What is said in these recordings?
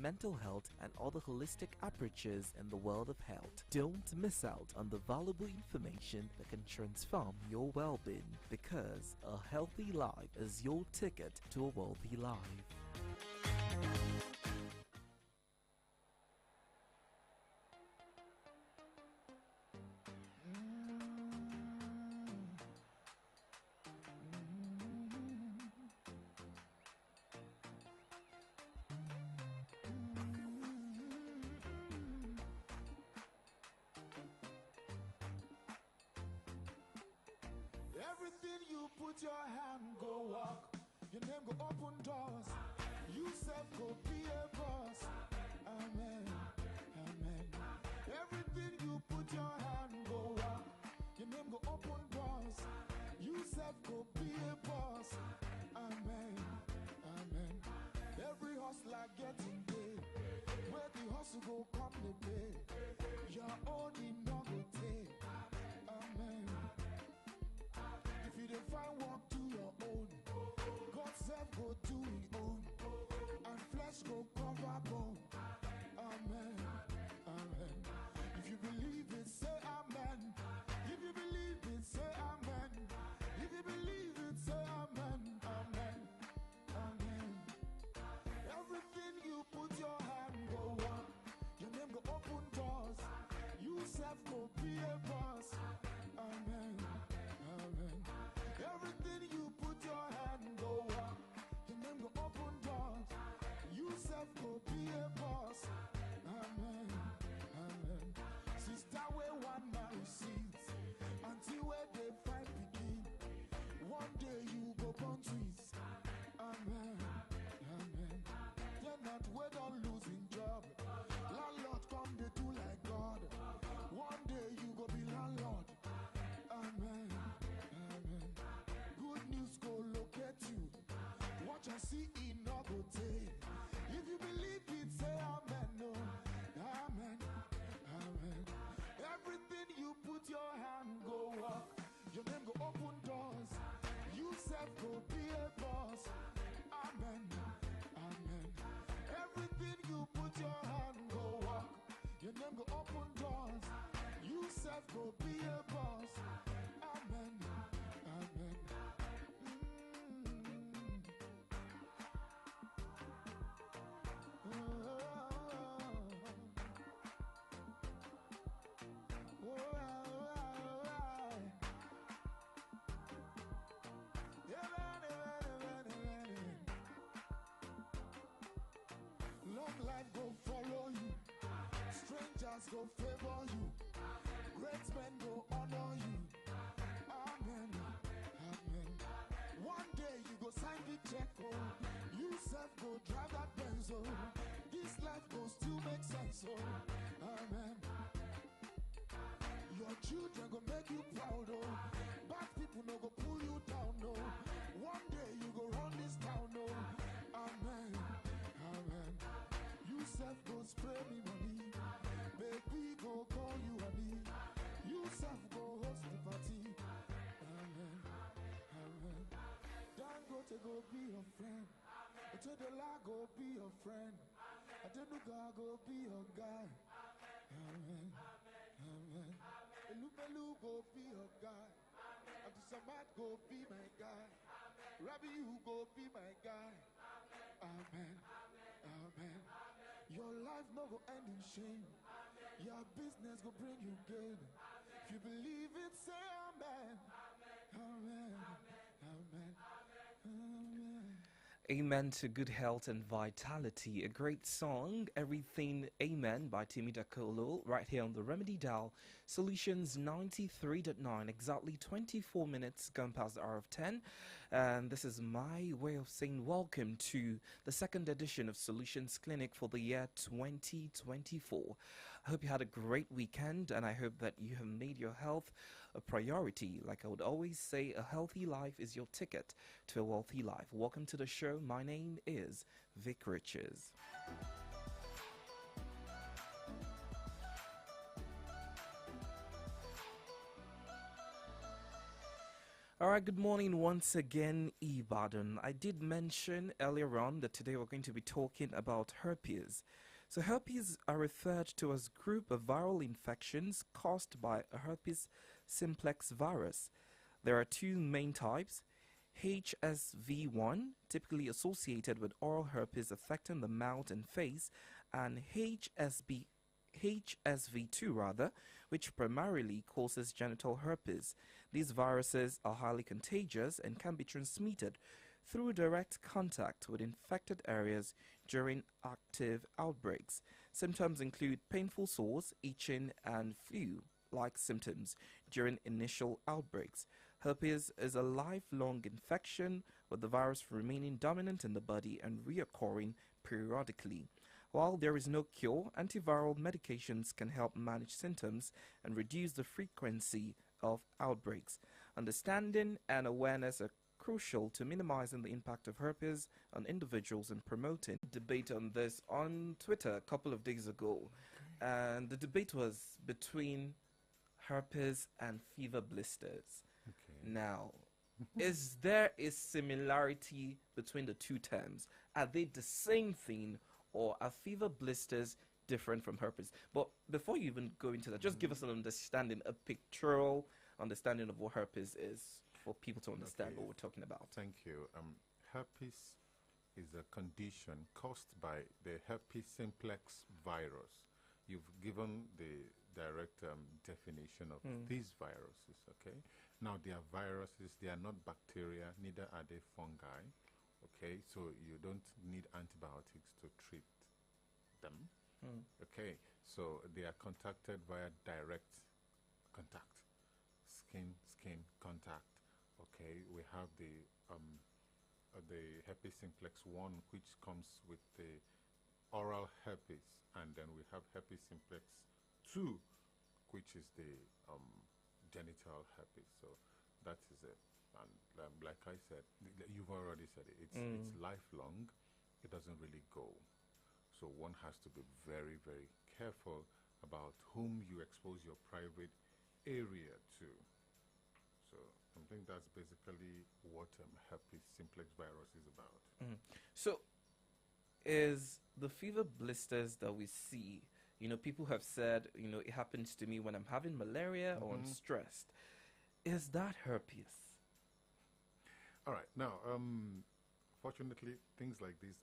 mental health, and other holistic apertures in the world of health. Don't miss out on the valuable information that can transform your well-being, because a healthy life is your ticket to a wealthy life. Everything you put your hand go walk, your name go open doors, you self go be a boss. Amen, amen. Everything you put your hand go walk, your name go open doors, you self go be a boss. Amen, amen. Every hustler getting paid, where the hustle go come to pay, your own in no go take. Amen. If you don't find work, do your own. God self go do his own, and flesh go cover bone. Amen, amen. If you believe it, say amen. If you believe it, say amen. If you believe it, say amen, amen, amen. Everything you put your hand go walk, your name go open doors, you self go be a boss. Amen, amen. Everything you put your hand go walk, your name go open doors, you self go be a boss. Amen, amen. Sister where one man receives, until where they find begin, one day you go born twins. Amen, amen. They're not where don't losing job, landlord come they do like God, one day you go be landlord. Amen, amen. Good news go locate you, watch and see it no go take. If you believe it, say amen, no. Amen, amen. Everything you put your hand go walk, your name go open doors, you self go be a boss. Amen, amen. Everything you put your hand go walk, your name go open doors, you self go be a boss. Amen, amen. Long life go follow you, strangers go favor you, great men go honor you. Amen, amen. One day you go sign the check, oh, you self go drive that Benz, oh, this life go still make sense, oh. Amen. Your children go make you proud, oh, bad people no go pull you down, no. One day you go run this town, oh. Amen, amen. You self go spray me money, baby go call you honey, you self go host the party. Amen, amen. Dangote go be your friend, Otedola go be your friend, Adenuga go be your guy. Amen, amen. Elubelu go be your guy, Abdusamad go be my guy, Rabbi you go be my guy. Amen, amen. Your life no go end in shame, your business go bring you gain. If you believe it, say amen, amen, amen, amen. Amen to good health and vitality. A great song, Everything Amen by Timmy Dakolo, right here on the Remedy Dial. Solutions 93.9, exactly 24 minutes gone past the hour of 10. And this is my way of saying welcome to the second edition of Solutions Clinic for the year 2024. I hope you had a great weekend, and I hope that you have made your health a priority. Like I would always say, a healthy life is your ticket to a wealthy life. Welcome to the show. My name is Vic Riches. All right, good morning once again, Ibadan. I did mention earlier on that today we're going to be talking about herpes. So, herpes are referred to as group of viral infections caused by a herpes simplex virus. There are two main types: HSV1, typically associated with oral herpes affecting the mouth and face, and HSV2 rather, which primarily causes genital herpes. These viruses are highly contagious and can be transmitted through direct contact with infected areas during active outbreaks. Symptoms include painful sores, itching, and flu-like symptoms during initial outbreaks. Herpes is a lifelong infection, with the virus remaining dominant in the body and reoccurring periodically. While there is no cure, antiviral medications can help manage symptoms and reduce the frequency of outbreaks. Understanding and awareness are crucial to minimizing the impact of herpes on individuals and promoting debate on this on Twitter a couple of days ago. And the debate was between herpes and fever blisters. Okay. Now, is there a similarity between the two terms? Are they the same thing, or are fever blisters different from herpes? But before you even go into that, just give us an understanding, a pictorial understanding of what herpes is for people to understand Okay. what we're talking about. Thank you. Herpes is a condition caused by the herpes simplex virus. You've given the direct definition of these viruses, okay? Now, they are viruses, they are not bacteria, neither are they fungi, okay? So you don't need antibiotics to treat them, okay? So they are contacted via direct contact, skin contact, okay? We have the herpes simplex 1, which comes with the oral herpes, and then we have herpes simplex 2, which is the genital herpes. So that is it. And like I said, you've already said it. It's lifelong. It doesn't really go. So one has to be very, very careful about whom you expose your private area to. So I think that's basically what herpes simplex virus is about. So, is the fever blisters that we see, people have said, it happens to me when I'm having malaria or I'm stressed. Is that herpes? All right. Now, fortunately, things like this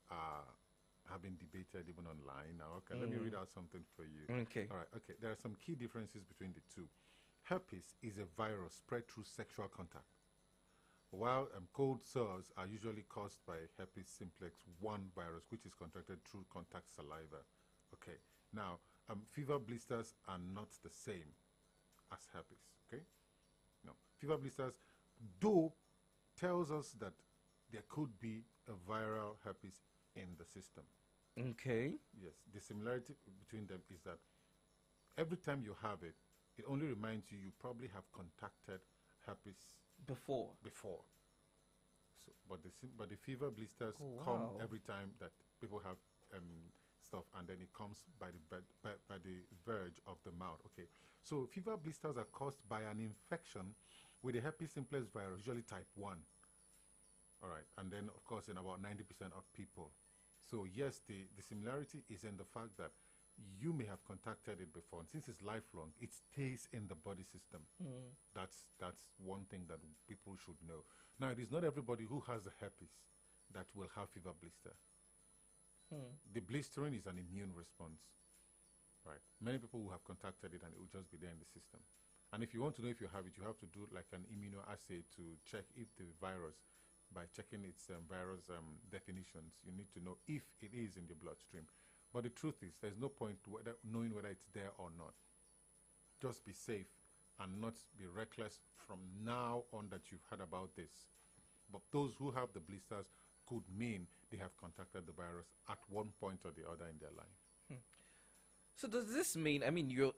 have been debated even online. Now, okay, let me read out something for you. Okay. All right. Okay. There are some key differences between the two. Herpes is a virus spread through sexual contact, while cold sores are usually caused by herpes simplex 1 virus, which is contracted through contact saliva. Okay. Now, fever blisters are not the same as herpes. Okay. No, fever blisters, though, tells us that there could be a viral herpes in the system. Okay. Yes, the similarity between them is that every time you have it, it only reminds you you probably have contacted herpes Before. before. So, but the fever blisters Oh, come wow. every time that people have stuff, and then it comes by the verge of the mouth. Okay, so fever blisters are caused by an infection with the herpes simplex virus, usually type 1. All right, and then of course in about 90% of people. So yes, the similarity is in the fact that you may have contacted it before, and since it's lifelong, it stays in the body system. That's one thing that people should know. Now, it is not everybody who has the herpes that will have fever blister. The blistering is an immune response, right? Many people will have contacted it and it will just be there in the system. And if you want to know if you have it, you have to do like an immunoassay to check if the virus, by checking its virus definitions, you need to know if it is in the bloodstream. But the truth is, there's no point knowing whether it's there or not. Just be safe and not be reckless from now on that you've heard about this. But those who have the blisters could mean they have contacted the virus at one point or the other in their life. So does this mean,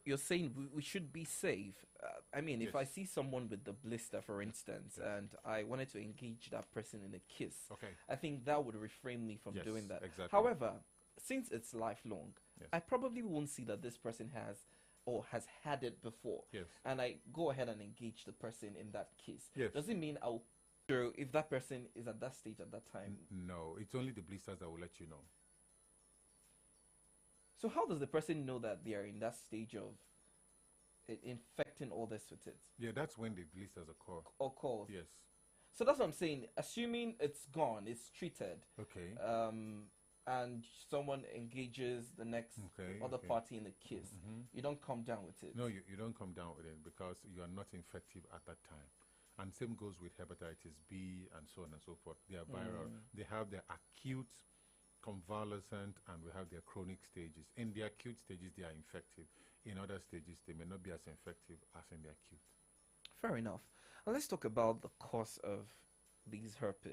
you're saying we should be safe? If I Yes. see someone with the blister, for instance, Yes. and I wanted to engage that person in a kiss, Okay. I think that would refrain me from Yes, doing that. exactly. However, since it's lifelong, Yes. I probably won't see that this person has or has had it before, Yes. and I go ahead and engage the person in that case, Yes. does it mean I'll sure if that person is at that stage at that time? No, it's only the blisters that will let you know. So how does the person know that they are in that stage of infecting all this with it Yeah, that's when the blisters occur. or cause? Yes. So that's what I'm saying. Assuming it's gone, it's treated, Okay. and someone engages the next Okay, other okay. party in the kiss, Mhm. you don't come down with it. No, you don't come down with it because you are not infective at that time. And same goes with hepatitis B and so on and so forth. They are viral. They have their acute, convalescent, and we have their chronic stages. In the acute stages, they are infective. In other stages, they may not be as infective as in the acute. Fair enough. Now let's talk about the cause of these herpes.